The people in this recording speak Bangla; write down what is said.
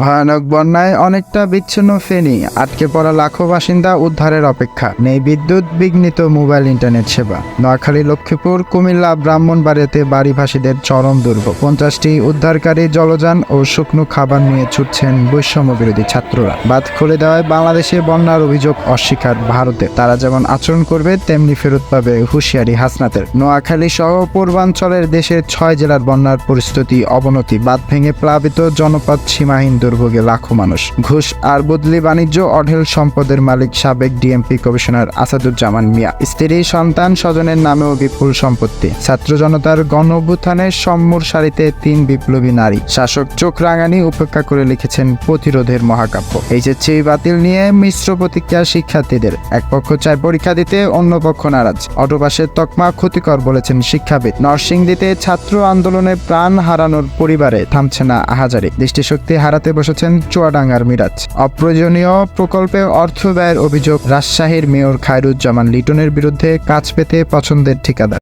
ভয়ানক বন্যায় অনেকটা বিচ্ছিন্ন ফেনী, আটকে পড়া লাখো বাসিন্দা উদ্ধারের অপেক্ষা, নেই বিদ্যুৎ, বিঘ্নিত মোবাইল ইন্টারনেট সেবা। নোয়াখালী, লক্ষ্মীপুর, কুমিল্লা, ব্রাহ্মণবাড়িয়াতে বাড়িভাসীদের চরম দুর্ভোগ। 50টি উদ্ধারকারী জলযান ও শুকনো খাবার নিয়ে ছুটছেন বৈষম্য বিরোধী ছাত্ররা। বাঁধ খুলে দেওয়ায় বাংলাদেশে বন্যার অভিযোগ অস্বীকার ভারতে। তারা যেমন আচরণ করবে তেমনি ফেরত পাবে হুঁশিয়ারি হাসনাতের। নোয়াখালী সহ পূর্বাঞ্চলের দেশের 6 জেলার বন্যার পরিস্থিতি অবনতি। বাঁধ ভেঙে প্লাবিত জনপদ, সীমাহীন দুর্ভোগে লাখো মানুষ। ঘুষ আর বদলি বাণিজ্য, অঢেল সম্পদের মালিক সাবেক ডিএমপি কমিশনার আসাদুজ্জামান মিয়া। স্ত্রী, সন্তান, স্বজনের নামেও বিপুল সম্পত্তি। ছাত্র জনতার গণ অভ্যুত্থানের সম্মুর সারিতে 3 বিপ্লবী নারী। শাসক চোখ রাঙানি উপেক্ষা করে লিখেছেন প্রতিরোধের মহাকাব্য। এইচএসসি বাতিল নিয়ে মিশ্র প্রতিক্রিয়া শিক্ষার্থীদের। এক পক্ষ চায় পরীক্ষা দিতে, অন্য পক্ষ নারাজ। অটোপাসের তকমা ক্ষতিকর বলেছেন শিক্ষাবিদ। নরসিংদীতে ছাত্র আন্দোলনে প্রাণ হারানোর পরিবারে থামছে না আহাজারি। দৃষ্টিশক্তি হারাতে বসেছেন চুয়াডাঙ্গার মিরাজ। অপ্রয়োজনীয় প্রকল্পে অর্থ ব্যয়ের অভিযোগ। রাজশাহীর মেয়র খায়রুজ্জামান লিটনের বিরুদ্ধে কাজ পেতে পছন্দের ঠিকাদার।